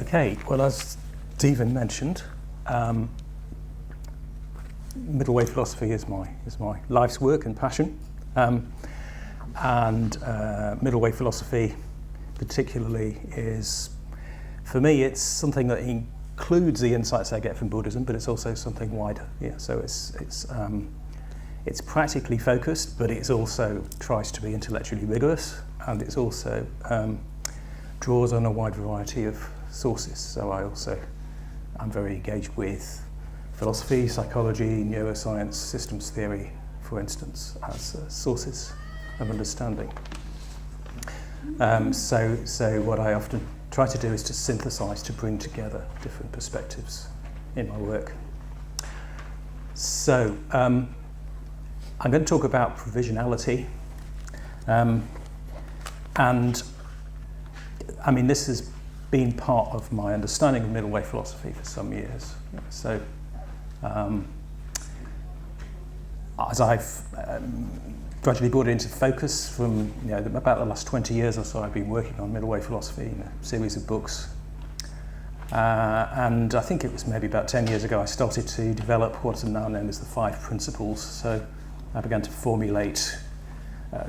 Okay, well, as Stephen mentioned, middle way philosophy is my life's work and passion, and middle way philosophy particularly is, for me, it's something that includes the insights I get from Buddhism, but it's also something wider. Yeah, so it's practically focused, but it also tries to be intellectually rigorous, and it's also draws on a wide variety of sources. So I'm very engaged with philosophy, psychology, neuroscience, systems theory, for instance, as sources of understanding. So what I often try to do is to synthesize, to bring together different perspectives in my work. So I'm going to talk about provisionality, and I mean, this has been part of my understanding of middle way philosophy for some years. So as I've gradually brought it into focus from about the last 20 years or so, I've been working on middle way philosophy in a series of books. And I think it was maybe about 10 years ago I started to develop what are now known as the 5 principles. So I began to formulate,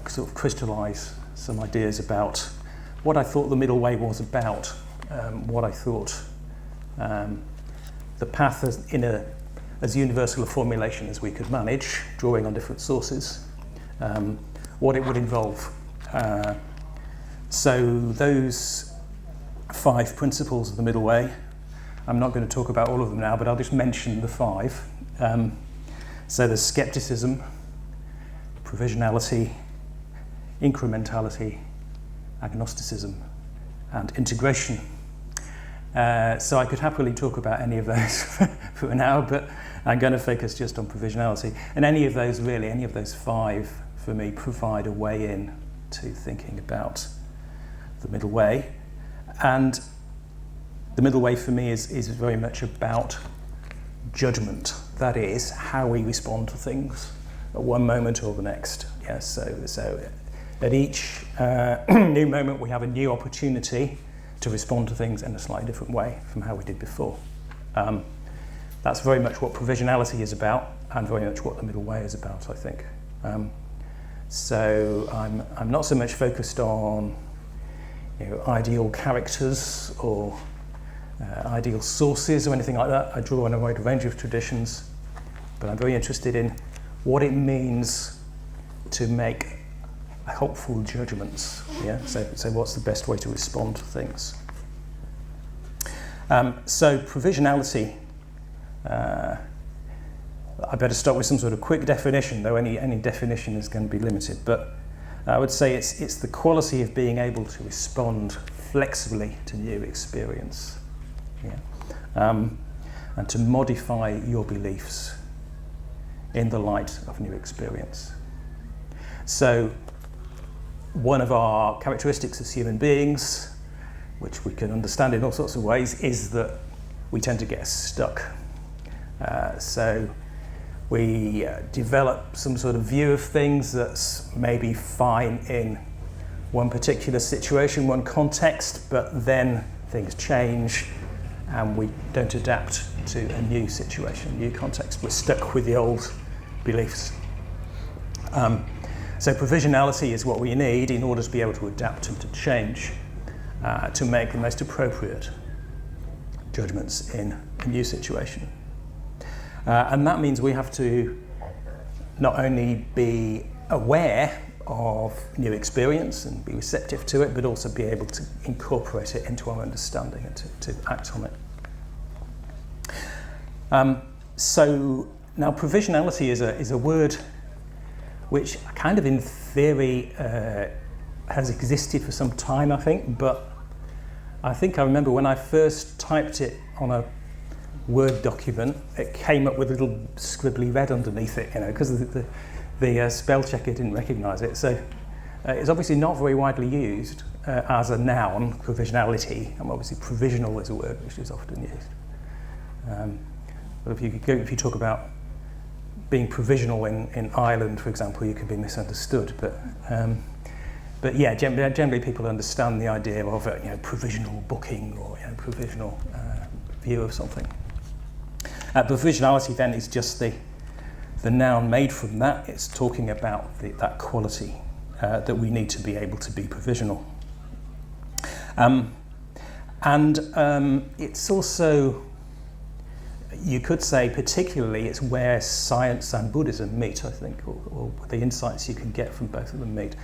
sort of crystallize some ideas about what I thought the middle way was about, what I thought the path as universal a formulation as we could manage, drawing on different sources, what it would involve. So those 5 principles of the middle way, I'm not going to talk about all of them now, but I'll just mention the 5. So there's skepticism, provisionality, incrementality, agnosticism, and integration. So I could happily talk about any of those for an hour, but I'm going to focus just on provisionality. And any of those 5 for me provide a way in to thinking about the middle way. And the middle way for me is very much about judgment. That is, how we respond to things at one moment or the next. Yes, so at each new moment we have a new opportunity to respond to things in a slightly different way from how we did before. That's very much what provisionality is about, and very much what the middle way is about, I think. So I'm not so much focused on ideal characters or ideal sources or anything like that. I draw on a wide range of traditions, but I'm very interested in what it means to make helpful judgments. Yeah. So what's the best way to respond to things? So provisionality. I better start with some sort of quick definition, though any definition is going to be limited. But I would say it's the quality of being able to respond flexibly to new experience, and to modify your beliefs in the light of new experience. So one of our characteristics as human beings, which we can understand in all sorts of ways, is that we tend to get stuck. So we develop some sort of view of things that's maybe fine in one particular situation, one context, but then things change and we don't adapt to a new situation, new context. We're stuck with the old beliefs. So provisionality is what we need in order to be able to adapt and to change, to make the most appropriate judgments in a new situation. And that means we have to not only be aware of new experience and be receptive to it, but also be able to incorporate it into our understanding and to act on it. So now provisionality is a word which kind of in theory has existed for some time, I think, but I think I remember when I first typed it on a Word document, it came up with a little scribbly red underneath it, because the spell checker didn't recognise it. So it's obviously not very widely used as a noun, provisionality, and obviously provisional is a word which is often used. But if you talk about being provisional in Ireland, for example, you can be misunderstood. But But yeah, generally people understand the idea of provisional booking or provisional view of something. Provisionality then is just the noun made from that. It's talking about that quality that we need to be able to be provisional. It's also, you could say particularly, it's where science and Buddhism meet, I think, or the insights you can get from both of them meet.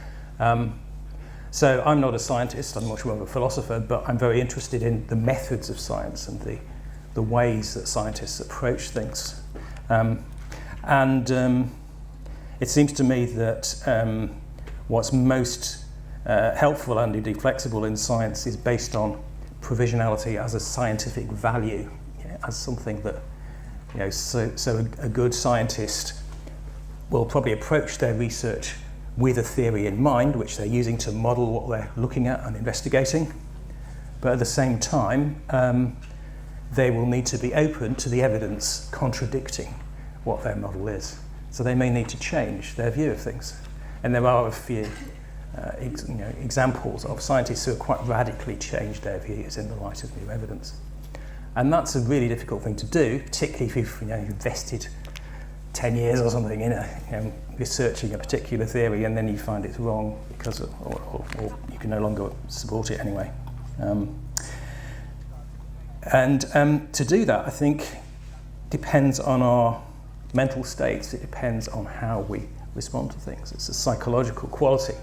So I'm not a scientist, I'm much more of a philosopher, but I'm very interested in the methods of science and the ways that scientists approach things. It seems to me that what's most helpful and indeed flexible in science is based on provisionality as a scientific value, as something that, so a good scientist will probably approach their research with a theory in mind, which they're using to model what they're looking at and investigating. But at the same time, they will need to be open to the evidence contradicting what their model is. So they may need to change their view of things. And there are a few examples of scientists who have quite radically changed their views in the light of new evidence. And that's a really difficult thing to do, particularly if you've invested 10 years or something in researching a particular theory, and then you find it's wrong because or you can no longer support it anyway. To do that, I think, depends on our mental states. It depends on how we respond to things. It's a psychological quality.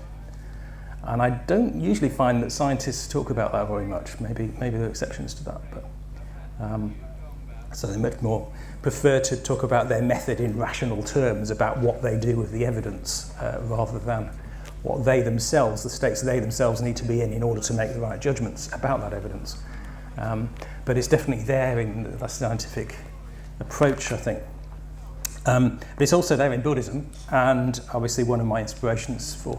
And I don't usually find that scientists talk about that very much. Maybe there are exceptions to that, but so they much more prefer to talk about their method in rational terms, about what they do with the evidence, rather than what they themselves, the states they themselves need to be in order to make the right judgments about that evidence. But it's definitely there in the scientific approach, I think. But it's also there in Buddhism, and obviously one of my inspirations for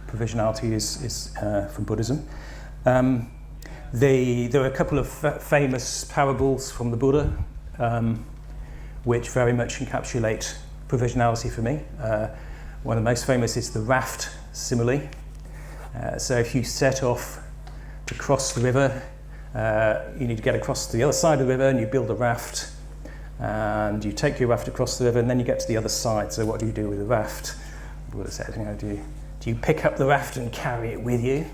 provisionality is from Buddhism. There are a couple of famous parables from the Buddha, which very much encapsulate provisionality for me. One of the most famous is the raft simile. So if you set off to cross the river, you need to get across to the other side of the river, and you build a raft, and you take your raft across the river, and then you get to the other side. So what do you do with the raft? The Buddha said, do you pick up the raft and carry it with you?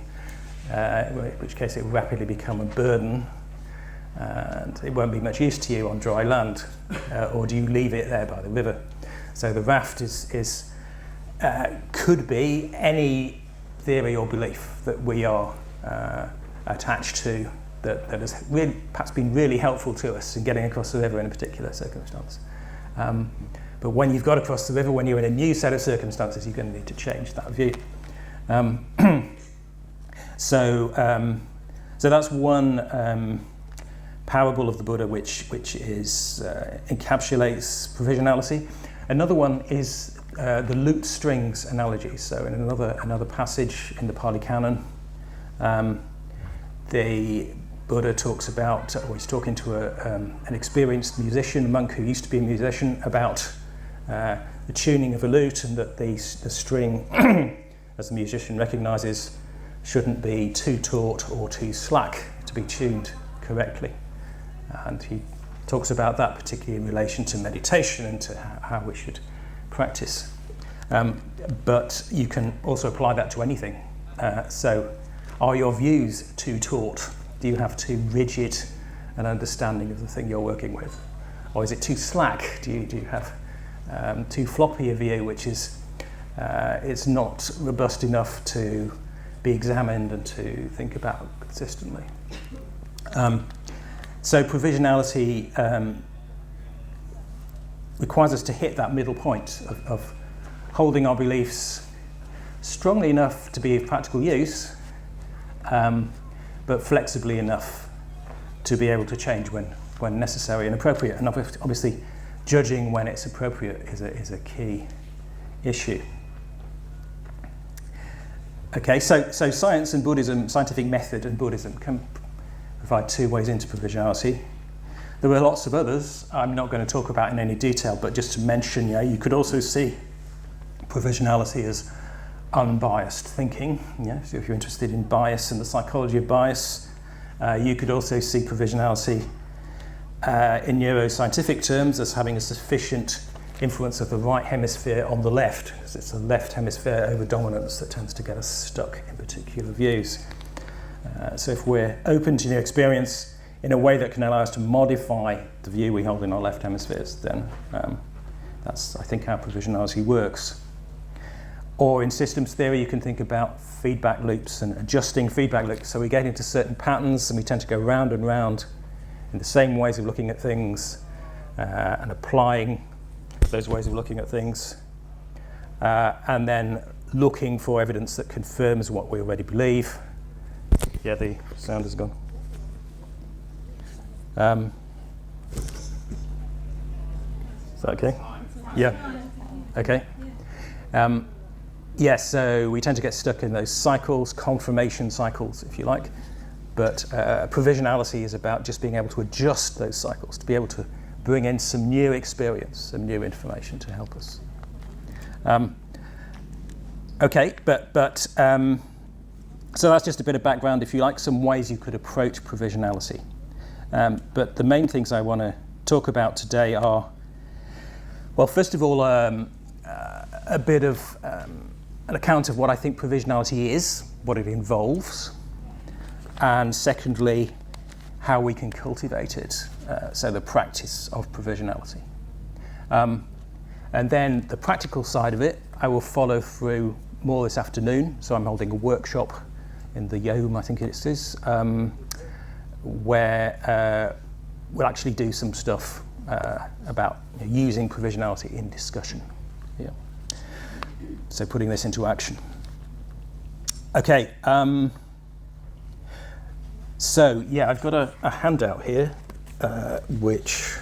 In which case it will rapidly become a burden, and it won't be much use to you on dry land, or do you leave it there by the river? So the raft could be any theory or belief that we are attached to that has really, perhaps been really helpful to us in getting across the river in a particular circumstance. But when you've got across the river, when you're in a new set of circumstances, you're going to need to change that view. So that's one parable of the Buddha which is encapsulates provisionality. Another one is the lute strings analogy. So in another passage in the Pali Canon, the Buddha talks about, or he's talking to an experienced musician, a monk who used to be a musician, about the tuning of a lute, and that the string, as the musician recognises, shouldn't be too taut or too slack to be tuned correctly. And he talks about that particularly in relation to meditation and to how we should practice. But you can also apply that to anything. So are your views too taut? Do you have too rigid an understanding of the thing you're working with? Or is it too slack? Do you have too floppy a view, which is it's not robust enough to be examined and to think about consistently? So provisionality requires us to hit that middle point of holding our beliefs strongly enough to be of practical use, but flexibly enough to be able to change when necessary and appropriate. And obviously, judging when it's appropriate is a key issue. Okay, so science and Buddhism, scientific method and Buddhism can provide two ways into provisionality. There are lots of others I'm not going to talk about in any detail, but just to mention, you could also see provisionality as unbiased thinking. Yeah, so if you're interested in bias and the psychology of bias, you could also see provisionality in neuroscientific terms as having a sufficient influence of the right hemisphere on the left, because it's the left hemisphere over dominance that tends to get us stuck in particular views. So if we're open to new experience in a way that can allow us to modify the view we hold in our left hemispheres, then that's, I think, how provisionality works. Or in systems theory, you can think about feedback loops and adjusting feedback loops. So we get into certain patterns and we tend to go round and round in the same ways of looking at things and applying those ways of looking at things, and then looking for evidence that confirms what we already believe. Yeah, the sound has gone. Is that okay? Yeah. Okay. Yes, so we tend to get stuck in those cycles, confirmation cycles, if you like. But provisionality is about just being able to adjust those cycles, to be able to bring in some new experience, some new information to help us. Okay, so that's just a bit of background, if you like, some ways you could approach provisionality. But the main things I want to talk about today are, well, first of all, a bit of an account of what I think provisionality is, what it involves, and secondly, how we can cultivate it, so the practice of provisionality. And then the practical side of it, I will follow through more this afternoon. So I'm holding a workshop in the Yom, I think it is, where we'll actually do some stuff about using provisionality in discussion. Yeah. So putting this into action. Okay. So yeah, I've got a handout here, which,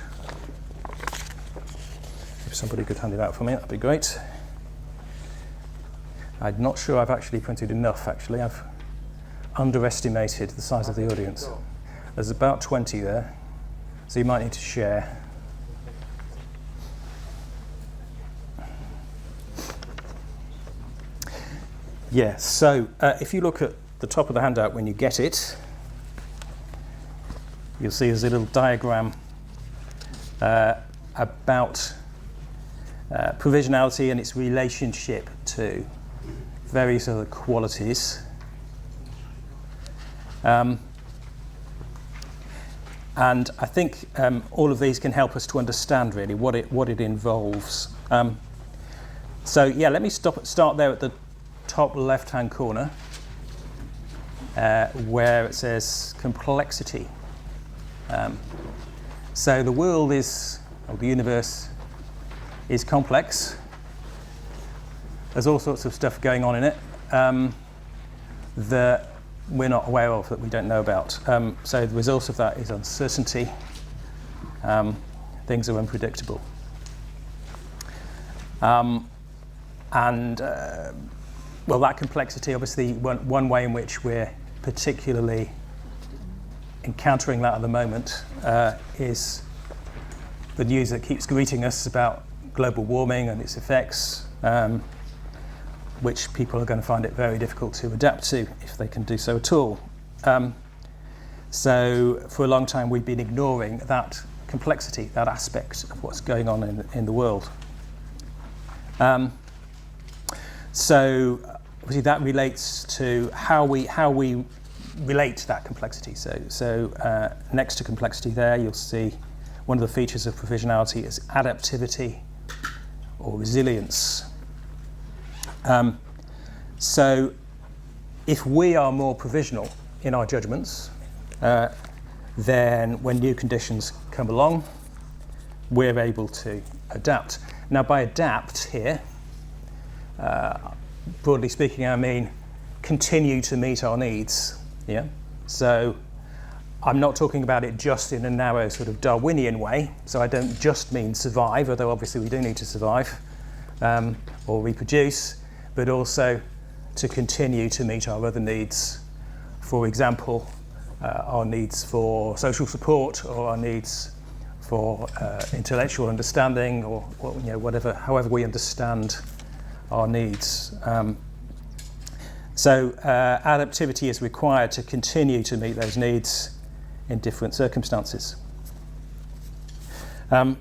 if somebody could hand it out for me, that'd be great. I'm not sure I've actually printed enough, actually. I've underestimated the size of the audience. There's about 20 there, so you might need to share. Yeah, so if you look at the top of the handout when you get it, you'll see there's a little diagram about provisionality and its relationship to various other qualities. And I think all of these can help us to understand really what it involves. So yeah, let me start there at the top left-hand corner, where it says complexity. So the world is, or the universe is complex. There's all sorts of stuff going on in it that we're not aware of, that we don't know about. So the result of that is uncertainty. Things are unpredictable. Well, that complexity, obviously, one way in which we're particularly encountering that at the moment is the news that keeps greeting us about global warming and its effects, which people are going to find it very difficult to adapt to if they can do so at all. So for a long time we've been ignoring that complexity, that aspect of what's going on in the world. So obviously that relates to how we relate to that complexity. So next to complexity there, you'll see one of the features of provisionality is adaptivity or resilience. So if we are more provisional in our judgments, then when new conditions come along, we're able to adapt. Now by adapt here, broadly speaking, I mean continue to meet our needs. Yeah. So I'm not talking about it just in a narrow sort of Darwinian way. So I don't just mean survive, although obviously we do need to survive or reproduce, but also to continue to meet our other needs. For example, our needs for social support, or our needs for intellectual understanding, or whatever, however we understand our needs. So adaptivity is required to continue to meet those needs in different circumstances. We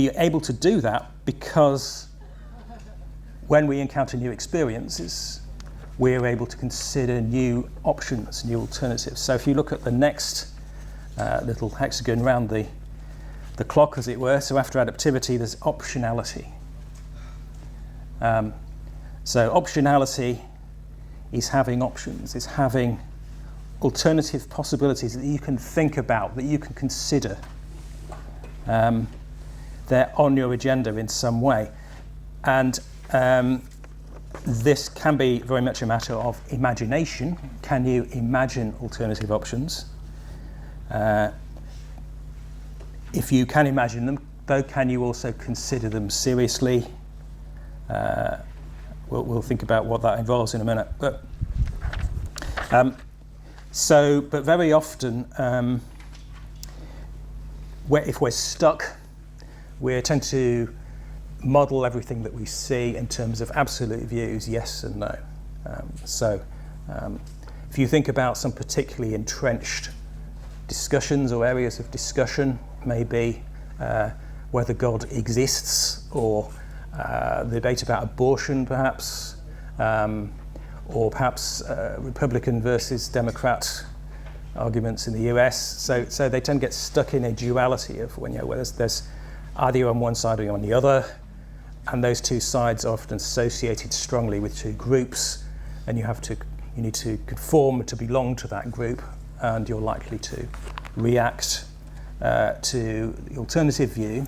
are able to do that because when we encounter new experiences, we're able to consider new options, new alternatives. So if you look at the next little hexagon around the clock, as it were, so after adaptivity, there's optionality. So optionality is having options, is having alternative possibilities that you can think about, that you can consider. They're on your agenda in some way. And this can be very much a matter of imagination. Can you imagine alternative options? If you can imagine them, though, can you also consider them seriously? We'll think about what that involves in a minute. But very often, if we're stuck, we tend to model everything that we see in terms of absolute views, yes and no. If you think about some particularly entrenched discussions or areas of discussion, maybe whether God exists, or the debate about abortion, perhaps, or perhaps Republican versus Democrat arguments in the US. So they tend to get stuck in a duality of where there's either you're on one side or you're on the other, and those two sides are often associated strongly with two groups, and you need to conform to belong to that group, and you're likely to react to the alternative view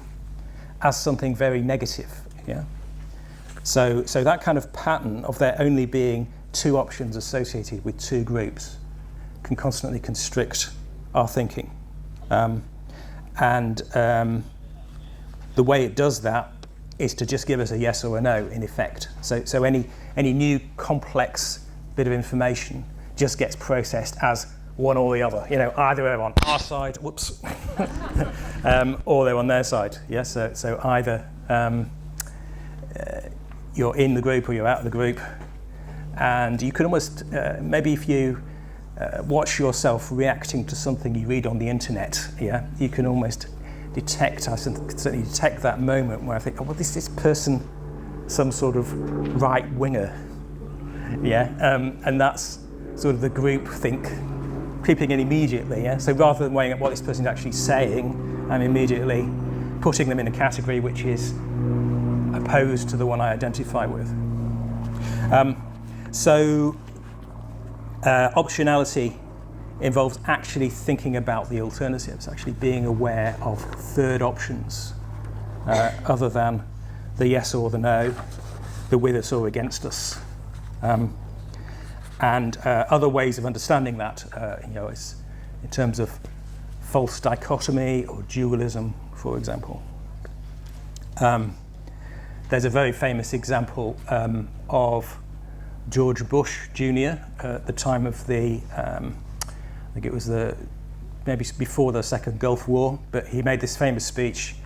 as something very negative. Yeah. So that kind of pattern of there only being two options associated with two groups can constantly constrict our thinking, and the way it does that is to just give us a yes or a no, in effect. So any new complex bit of information just gets processed as one or the other. Either they're on our side, whoops, or they're on their side. Yeah. So either you're in the group or you're out of the group, and you can almost maybe if you watch yourself reacting to something you read on the internet, yeah, you can almost detect. I can certainly detect that moment where I think, is this person some sort of right winger? Yeah, and that's sort of the group think creeping in immediately. Yeah, so rather than weighing up what this person is actually saying, I'm immediately putting them in a category which is opposed to the one I identify with. Optionality involves actually thinking about the alternatives, actually being aware of third options other than the yes or the no, the with us or against us. And other ways of understanding that, is in terms of false dichotomy or dualism, for example. There's a very famous example of George Bush Jr. At the time of the, I think it was maybe before the Second Gulf War, but he made this famous speech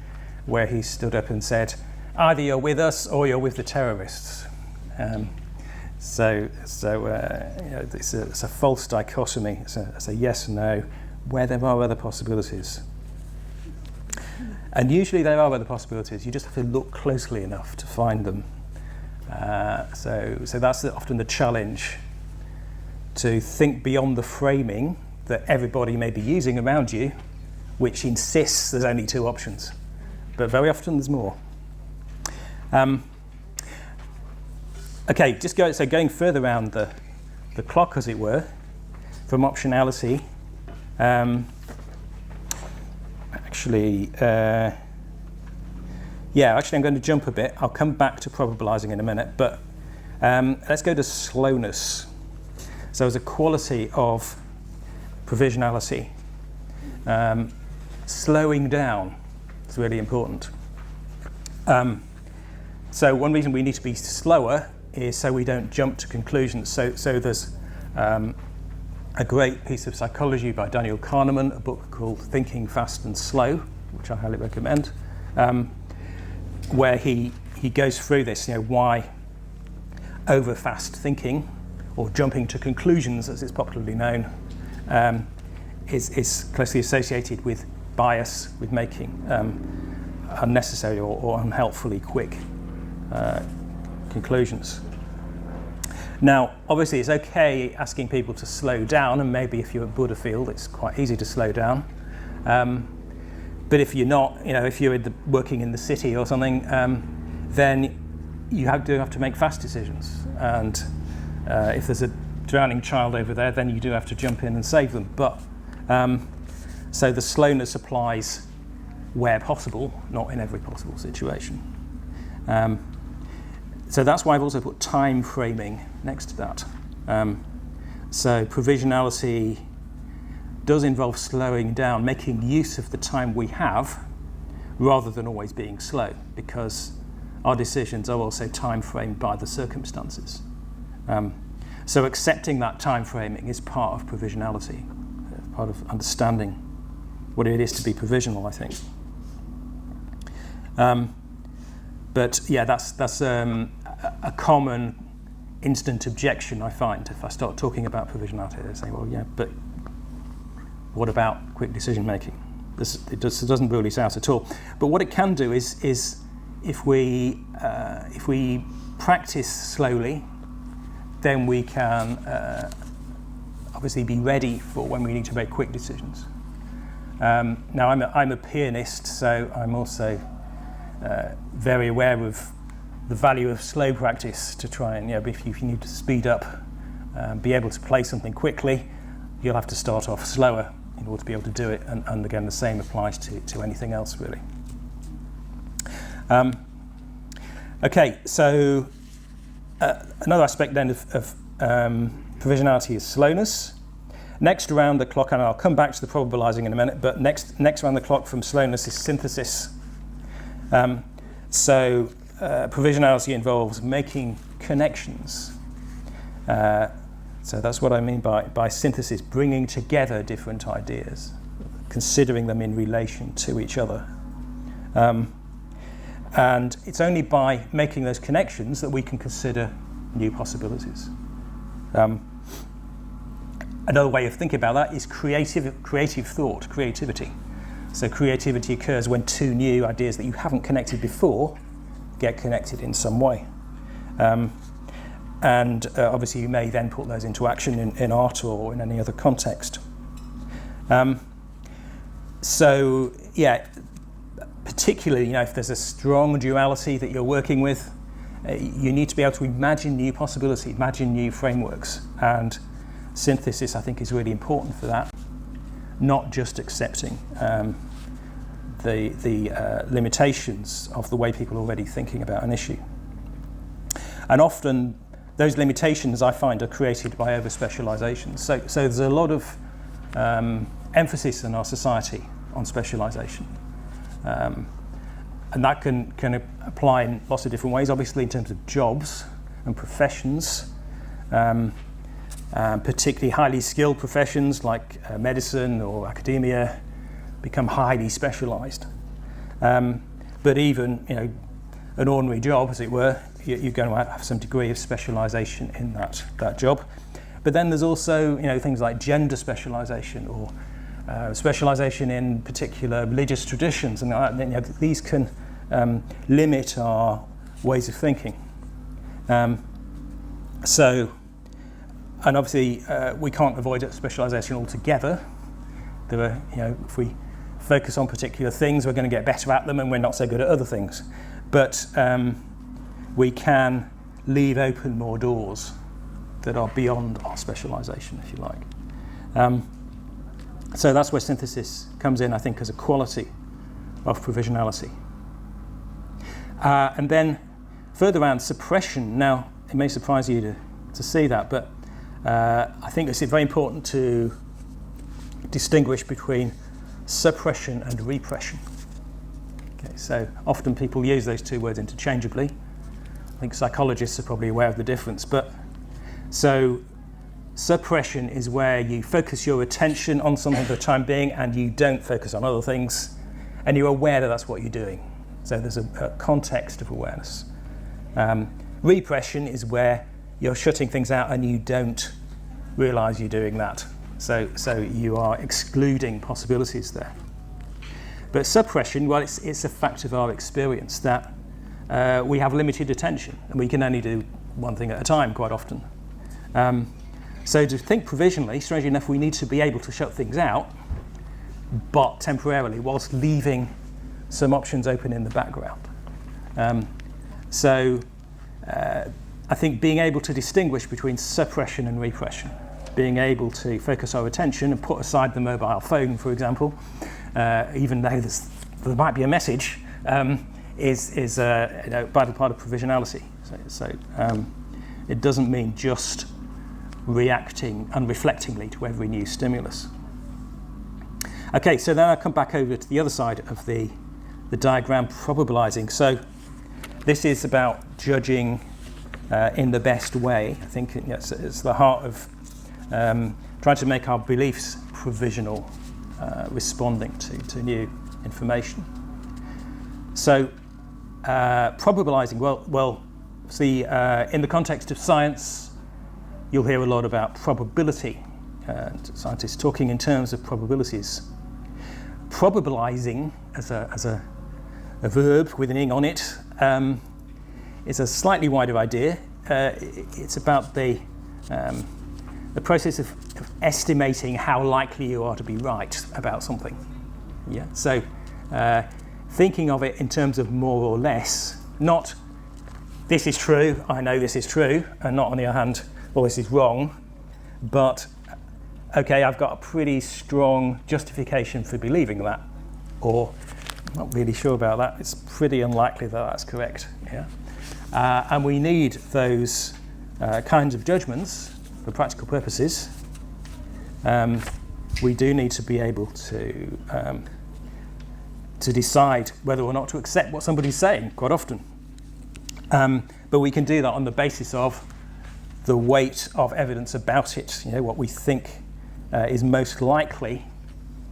where he stood up and said, either you're with us or you're with the terrorists. It's a false dichotomy. It's a yes and no, where there are other possibilities. And usually there are other possibilities. You just have to look closely enough to find them. So that's often the challenge, to think beyond the framing that everybody may be using around you, which insists there's only two options. But very often there's more. Going further around the clock, as it were, from optionality, I'm going to jump a bit. I'll come back to probabilizing in a minute, but let's go to slowness. So as a quality of provisionality, slowing down is really important. So one reason we need to be slower is so we don't jump to conclusions. So there's a great piece of psychology by Daniel Kahneman, a book called Thinking Fast and Slow, which I highly recommend. where he goes through this, why over fast thinking, or jumping to conclusions as it's popularly known, is closely associated with bias, with making unnecessary or unhelpfully quick conclusions. Now, obviously, it's okay asking people to slow down, and maybe if you're at Butterfield, it's quite easy to slow down. But if you're not, if you're working in the city or something, then you do have to make fast decisions. And if there's a drowning child over there, then you do have to jump in and save them. But so the slowness applies where possible, not in every possible situation. So that's why I've also put time framing next to that. So provisionality does involve slowing down, making use of the time we have, rather than always being slow, because our decisions are also time framed by the circumstances. So accepting that time framing is part of provisionality, part of understanding what it is to be provisional, I think. But yeah, that's a common instant objection I find if I start talking about provisionality. They say, well, yeah, but what about quick decision making? It doesn't rule this out at all. But what it can do is if we practice slowly, then we can obviously be ready for when we need to make quick decisions. Now I'm a pianist, so I'm also very aware of the value of slow practice to try and, if you need to speed up, be able to play something quickly, you'll have to start off slower in order to be able to do it. And again, the same applies to anything else, really. Okay, so another aspect then of provisionality is slowness. Next around the clock, and I'll come back to the probabilizing in a minute, but next around the clock from slowness is synthesis. So provisionality involves making connections. So that's what I mean by synthesis, bringing together different ideas, considering them in relation to each other. And it's only by making those connections that we can consider new possibilities. Another way of thinking about that is creative thought, creativity. So creativity occurs when two new ideas that you haven't connected before get connected in some way. And obviously you may then put those into action in art or in any other context. So yeah, particularly if there's a strong duality that you're working with, you need to be able to imagine new possibilities, imagine new frameworks, and synthesis I think is really important for that, not just accepting the limitations of the way people are already thinking about an issue. And often those limitations I find are created by over-specialisation. So there's a lot of emphasis in our society on specialisation. And that can apply in lots of different ways, obviously in terms of jobs and professions, particularly highly skilled professions like medicine or academia become highly specialised. But even an ordinary job, as it were, you're going to have some degree of specialisation in that job. But then there's also things like gender specialisation or specialisation in particular religious traditions, and these can limit our ways of thinking. And obviously we can't avoid specialisation altogether. There are, if we focus on particular things, we're going to get better at them, and we're not so good at other things. But we can leave open more doors that are beyond our specialisation, if you like. So that's where synthesis comes in, I think, as a quality of provisionality. And then further around suppression. Now, it may surprise you to see that, but I think it's very important to distinguish between suppression and repression. Okay, so often people use those two words interchangeably. I think psychologists are probably aware of the difference. But so suppression is where you focus your attention on something for the time being and you don't focus on other things, and you're aware that that's what you're doing. So there's a context of awareness. Repression is where you're shutting things out and you don't realise you're doing that. So you are excluding possibilities there. But suppression, well, it's a fact of our experience that we have limited attention and we can only do one thing at a time quite often. So to think provisionally, strangely enough, we need to be able to shut things out, but temporarily, whilst leaving some options open in the background. I think being able to distinguish between suppression and repression, being able to focus our attention and put aside the mobile phone, for example, even though there might be a message, is a vital part of provisionality. So it doesn't mean just reacting unreflectingly to every new stimulus. Okay, so then I come back over to the other side of the diagram, probabilizing. So this is about judging in the best way. I think it's the heart of trying to make our beliefs provisional, responding to new information. So probabilizing, well, see, in the context of science, you'll hear a lot about probability. Scientists talking in terms of probabilities. Probabilizing as a verb with an ing on it is a slightly wider idea. It's about the process of estimating how likely you are to be right about something. Yeah. So thinking of it in terms of more or less, not this is true, I know this is true, and not on the other hand, well, this is wrong, but okay, I've got a pretty strong justification for believing that, or I'm not really sure about that. It's pretty unlikely that that's correct. Yeah, and we need those kinds of judgments for practical purposes. We do need to be able to decide whether or not to accept what somebody's saying quite often. But we can do that on the basis of the weight of evidence about it, what we think is most likely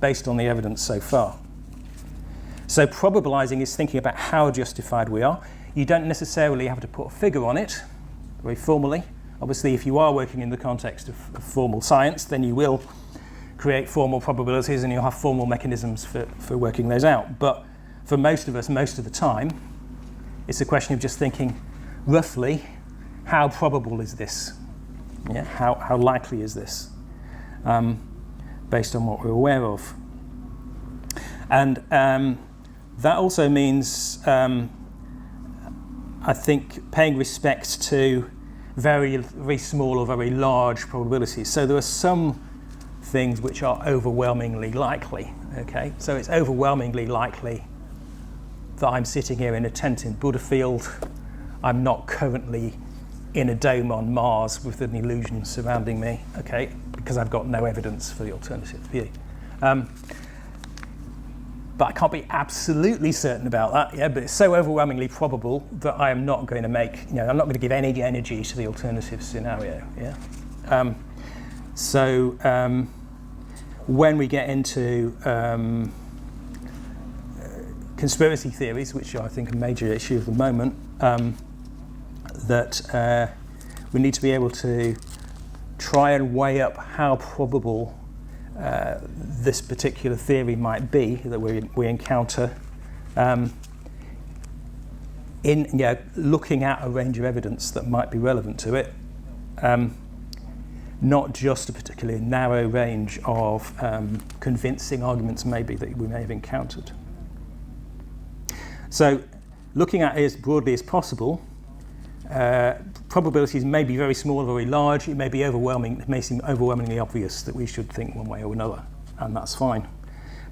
based on the evidence so far. So probabilizing is thinking about how justified we are. You don't necessarily have to put a figure on it very formally. Obviously, if you are working in the context of formal science, then you will create formal probabilities and you'll have formal mechanisms for working those out. But for most of us, most of the time, it's a question of just thinking roughly, how probable is this? Yeah, how likely is this? Based on what we're aware of. And that also means, I think, paying respect to very, very small or very large probabilities. So there are some things which are overwhelmingly likely, okay? So it's overwhelmingly likely that I'm sitting here in a tent in Butterfield. I'm not currently in a dome on Mars with an illusion surrounding me, okay, because I've got no evidence for the alternative view. But I can't be absolutely certain about that, yeah, but it's so overwhelmingly probable that I am not going to make, I'm not going to give any energy to the alternative scenario, yeah. When we get into conspiracy theories, which I think are a major issue at the moment, that we need to be able to try and weigh up how probable this particular theory might be that we encounter in looking at a range of evidence that might be relevant to it, not just a particularly narrow range of convincing arguments maybe that we may have encountered. So looking at it as broadly as possible, probabilities may be very small or very large. It may be overwhelming. It may seem overwhelmingly obvious that we should think one way or another, and that's fine.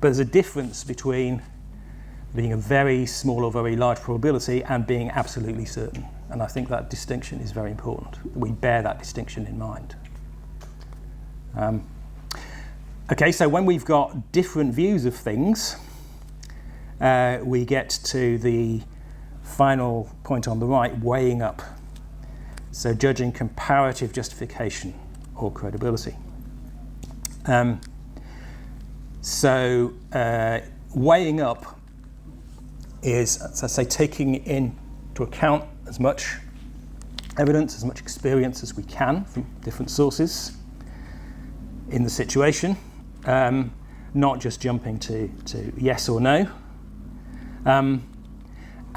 But there's a difference between being a very small or very large probability and being absolutely certain. And I think that distinction is very important. We bear that distinction in mind. Okay, so when we've got different views of things, we get to the final point on the right, weighing up. So judging comparative justification or credibility. Weighing up is, as I say, taking into account as much evidence, as much experience as we can from different sources in the situation, not just jumping to yes or no.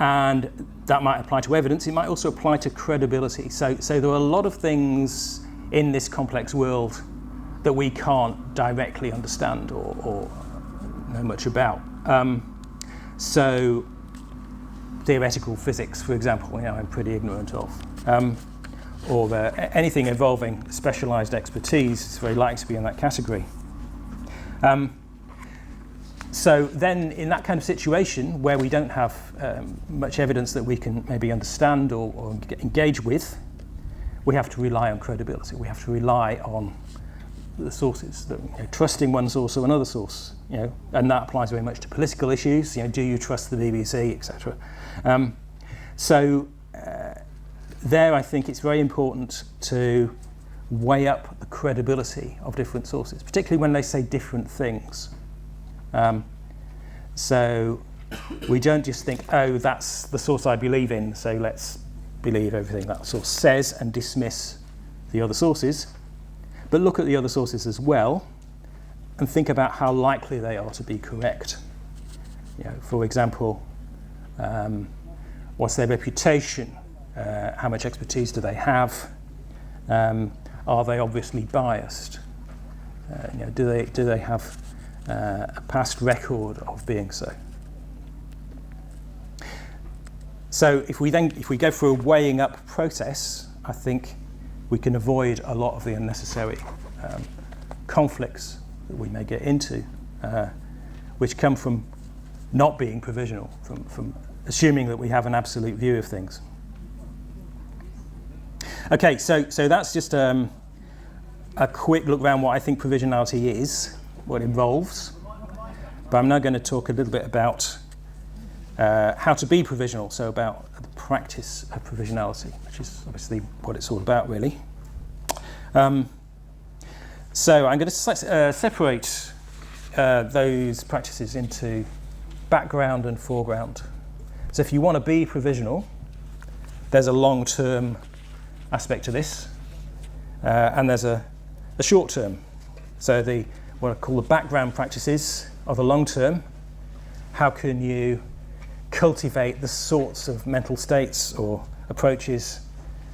And that might apply to evidence. It might also apply to credibility. So there are a lot of things in this complex world that we can't directly understand or know much about. So theoretical physics, for example, I'm pretty ignorant of. Or anything involving specialized expertise is very likely to be in that category. So then in that kind of situation where we don't have much evidence that we can maybe understand or engage with, we have to rely on credibility. We have to rely on the sources, trusting one source or another source, and that applies very much to political issues. Do you trust the BBC, etc. There I think it's very important to weigh up the credibility of different sources, particularly when they say different things. So we don't just think, oh, that's the source I believe in, so let's believe everything that source says and dismiss the other sources, but look at the other sources as well and think about how likely they are to be correct. For example, what's their reputation? How much expertise do they have? Are they obviously biased? Do they have a past record of being so? So if we go through a weighing up process, I think we can avoid a lot of the unnecessary conflicts that we may get into, which come from not being provisional, from assuming that we have an absolute view of things. Okay, so that's just a quick look around what I think provisionality is, what it involves. But I'm now going to talk a little bit about how to be provisional, so about the practice of provisionality, which is obviously what it's all about, really. So I'm going to separate those practices into background and foreground. So if you want to be provisional, there's a long-term aspect to this, and there's a short-term. So what I call the background practices are the long-term. How can you cultivate the sorts of mental states or approaches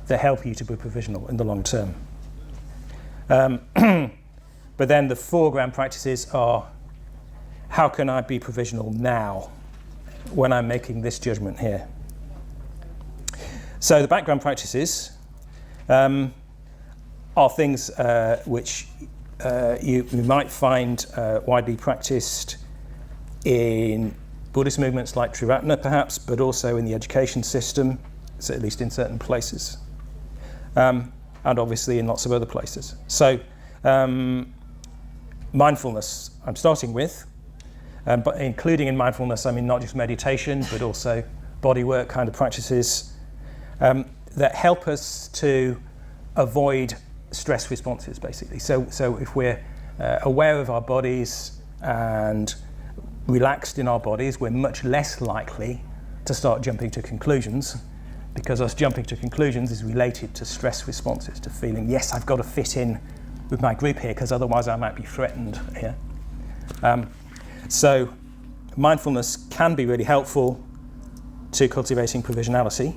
that help you to be provisional in the long term? But then the foreground practices are, how can I be provisional now when I'm making this judgment here? So the background practices are things which you might find widely practiced in Buddhist movements like Triratna perhaps, but also in the education system, so at least in certain places, and obviously in lots of other places. So mindfulness I'm starting with, but including in mindfulness I mean not just meditation but also bodywork kind of practices that help us to avoid stress responses, basically. So if we're aware of our bodies and relaxed in our bodies, we're much less likely to start jumping to conclusions, because us jumping to conclusions is related to stress responses, to feeling, yes, I've got to fit in with my group here because otherwise I might be threatened here. So mindfulness can be really helpful to cultivating provisionality,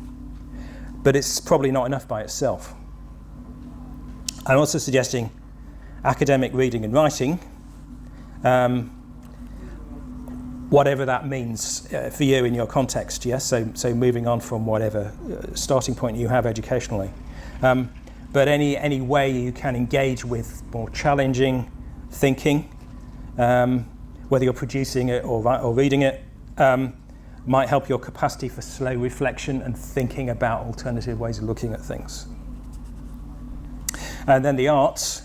but it's probably not enough by itself. I'm also suggesting academic reading and writing, whatever that means for you in your context, yes? So moving on from whatever starting point you have educationally. But any way you can engage with more challenging thinking, whether you're producing it or reading it, might help your capacity for slow reflection and thinking about alternative ways of looking at things. And then the arts.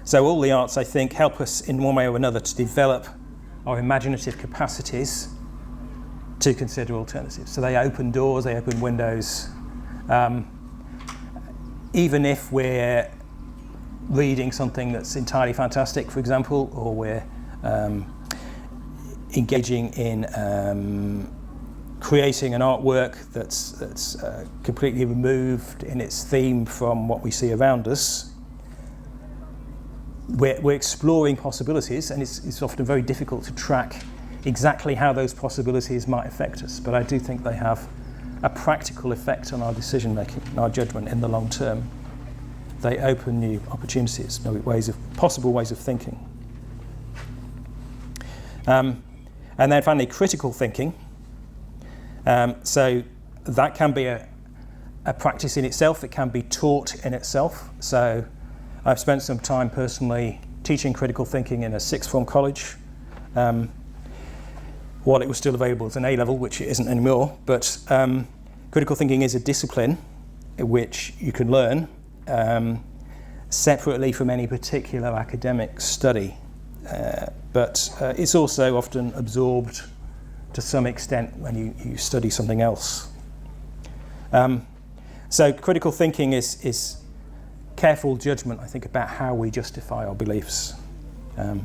So all the arts, I think, help us in one way or another to develop our imaginative capacities to consider alternatives. So they open doors, they open windows. Even if we're reading something that's entirely fantastic, for example, or we're engaging in creating an artwork that's completely removed in its theme from what we see around us. We're exploring possibilities, and it's often very difficult to track exactly how those possibilities might affect us, but I do think they have a practical effect on our decision making and our judgment in the long term. They open new opportunities, new possible ways of thinking. And then finally, critical thinking. So that can be a practice in itself. It can be taught in itself. So I've spent some time personally teaching critical thinking in a sixth form college. While it was still available as an A-level, which it isn't anymore. But critical thinking is a discipline which you can learn separately from any particular academic study. But it's also often absorbed to some extent when you study something else. So critical thinking is careful judgment, I think, about how we justify our beliefs. So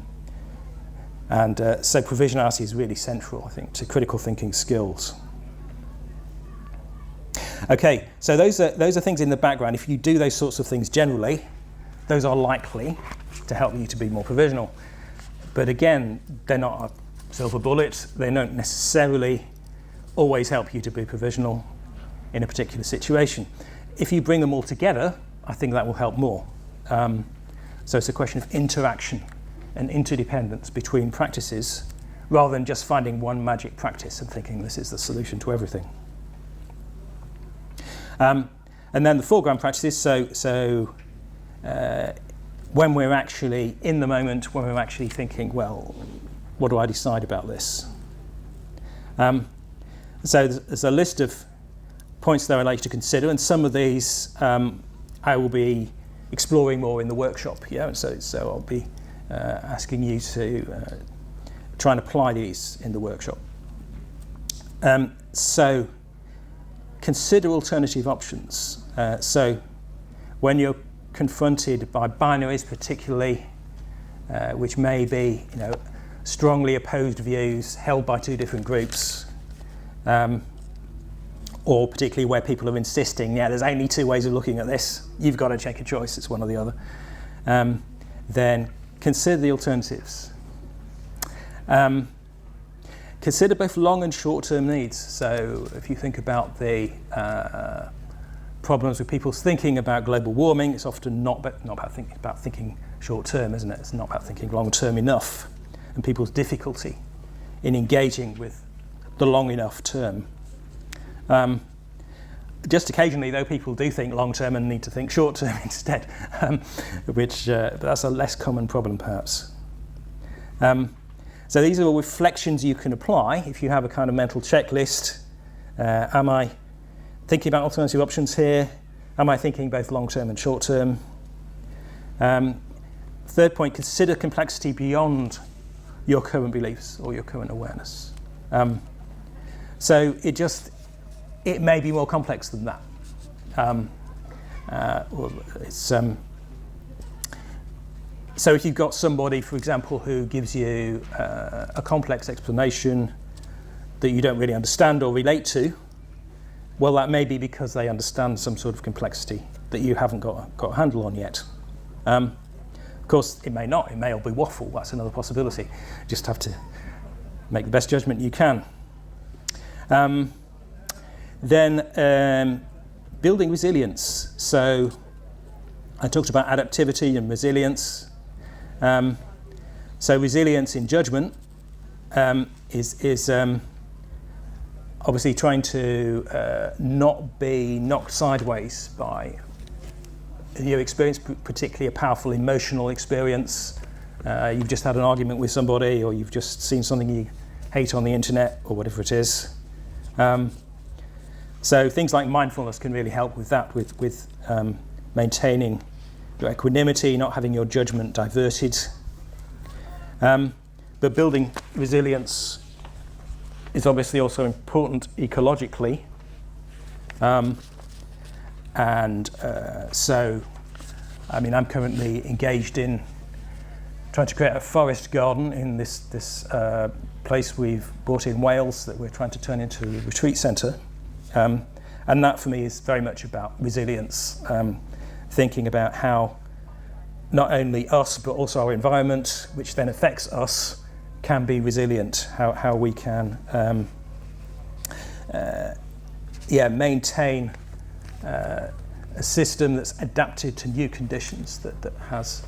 provisionality is really central, I think, to critical thinking skills. Okay, so those are things in the background. If you do those sorts of things generally, those are likely to help you to be more provisional. But again, they're not a silver bullet. They don't necessarily always help you to be provisional in a particular situation. If you bring them all together, I think that will help more. So it's a question of interaction and interdependence between practices, rather than just finding one magic practice and thinking this is the solution to everything. And then the foreground practices, so when we're actually in the moment, when we're actually thinking, well, what do I decide about this? So there's a list of points that I'd like you to consider, and some of these I will be exploring more in the workshop. Yeah, so I'll be asking you to try and apply these in the workshop. So consider alternative options. So when you're confronted by binaries, particularly, which may be, strongly opposed views held by two different groups, or particularly where people are insisting, there's only two ways of looking at this, you've got to take a choice, it's one or the other, then consider the alternatives. Consider both long and short-term needs. So if you think about the problems with people's thinking about global warming, it's often not about thinking short-term, isn't it? It's not about thinking long-term enough, and people's difficulty in engaging with the long enough term. Just occasionally, though, people do think long-term and need to think short-term instead, which that's a less common problem, perhaps. So these are all reflections you can apply if you have a kind of mental checklist. Am I thinking about alternative options here? Am I thinking both long-term and short-term? Third point, consider complexity beyond your current beliefs or your current awareness. So it may be more complex than that. So if you've got somebody, for example, who gives you a complex explanation that you don't really understand or relate to, well, that may be because they understand some sort of complexity that you haven't got a handle on yet. Of course, it may not. It may all be waffle. That's another possibility. You just have to make the best judgment you can. Then building resilience. So I talked about adaptivity and resilience. So resilience in judgment is obviously trying to not be knocked sideways by your experience, particularly a powerful emotional experience. You've just had an argument with somebody, or you've just seen something you hate on the internet, or whatever it is. So things like mindfulness can really help with that, with maintaining your equanimity, not having your judgment diverted. But building resilience is obviously also important ecologically. So, I'm currently engaged in trying to create a forest garden in this place we've bought in Wales that we're trying to turn into a retreat centre. And that for me is very much about resilience, thinking about how not only us but also our environment, which then affects us, can be resilient, how we can maintain a system that's adapted to new conditions, that has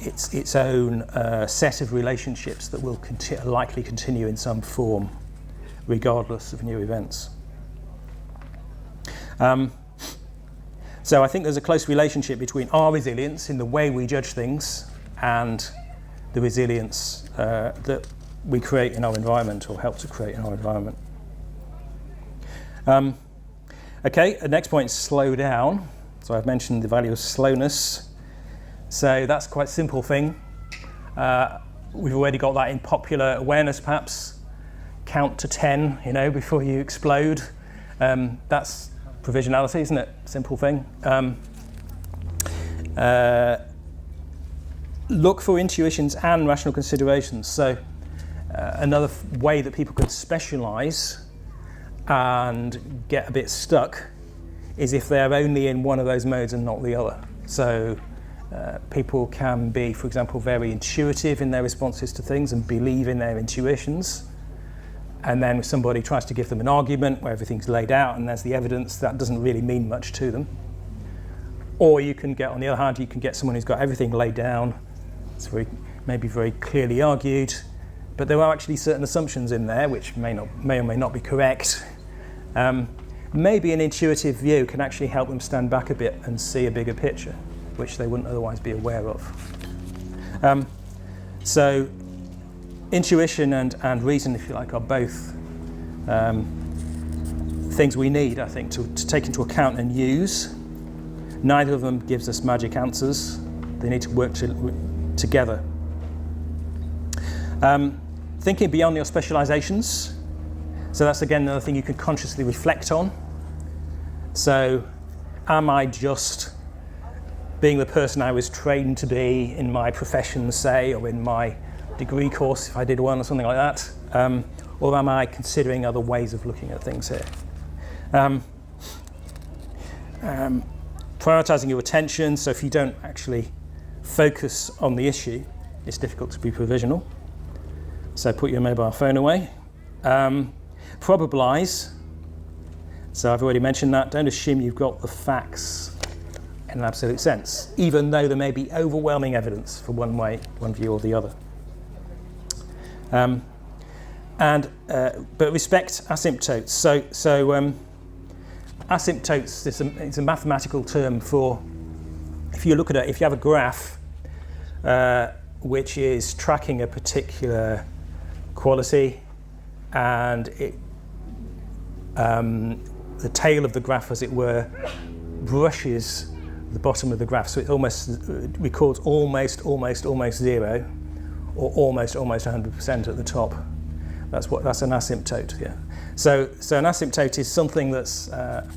its own set of relationships that will likely continue in some form regardless of new events. So I think there's a close relationship between our resilience in the way we judge things and the resilience that we create in our environment, or help to create in our environment. Okay, the next point is slow down. So I've mentioned the value of slowness. So that's quite a simple thing. We've already got that in popular awareness, perhaps. Count to 10, before you explode. That's provisionality, isn't it? Simple thing. Look for intuitions and rational considerations. So another way that people can specialise and get a bit stuck is if they're only in one of those modes and not the other. So people can be, for example, very intuitive in their responses to things and believe in their intuitions. And then somebody tries to give them an argument where everything's laid out and there's the evidence, that doesn't really mean much to them. Or you can get, on the other hand, you can get someone who's got everything laid down. It's maybe very clearly argued, but there are actually certain assumptions in there which may or may not be correct. Maybe an intuitive view can actually help them stand back a bit and see a bigger picture, which they wouldn't otherwise be aware of. So intuition and reason, if you like, are both things we need, I think, to take into account and use. Neither of them gives us magic answers. They need to work together. Thinking beyond your specializations. So that's again another thing you can consciously reflect on. So am I just being the person I was trained to be in my profession, say, or in my degree course, if I did one or something like that? Or am I considering other ways of looking at things here? Prioritizing your attention, so if you don't actually focus on the issue, it's difficult to be provisional. So put your mobile phone away. Probabilize. So I've already mentioned that. Don't assume you've got the facts in an absolute sense, even though there may be overwhelming evidence for one way, one view or the other. But respect asymptotes. So asymptotes is a mathematical term for, if you look at it, if you have a graph which is tracking a particular quality, and the tail of the graph, as it were, brushes the bottom of the graph, so it almost records almost zero, or almost 100% at the top. That's an asymptote. Yeah. So an asymptote is something that's a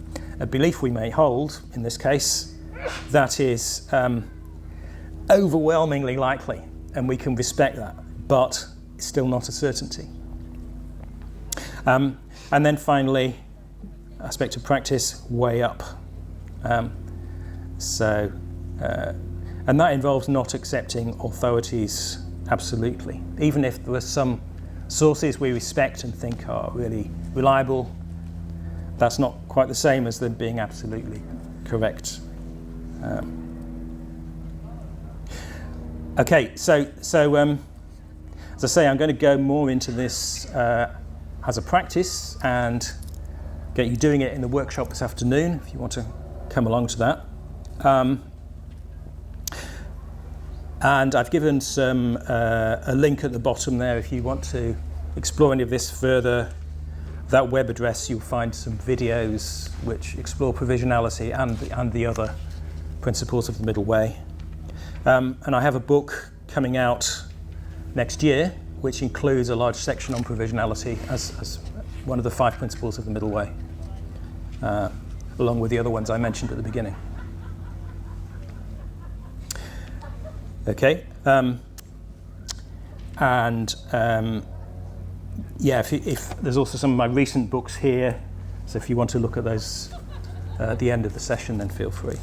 belief we may hold in this case that is overwhelmingly likely, and we can respect that, but it's still not a certainty. And then finally, aspect of practice, weigh up. And that involves not accepting authorities absolutely. Even if there are some sources we respect and think are really reliable, that's not quite the same as them being absolutely correct. Okay, so as I say, I'm going to go more into this as a practice and get you doing it in the workshop this afternoon if you want to come along to that. And I've given a link at the bottom there if you want to explore any of this further. That web address, you'll find some videos which explore provisionality and the other principles of the middle way. And I have a book coming out next year which includes a large section on provisionality as one of the 5 principles of the middle way, along with the other ones I mentioned at the beginning. Okay. If there's also some of my recent books here, so if you want to look at those at the end of the session, then feel free.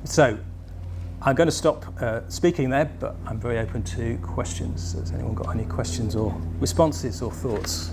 So I'm going to stop speaking there, but I'm very open to questions. Has anyone got any questions or responses or thoughts?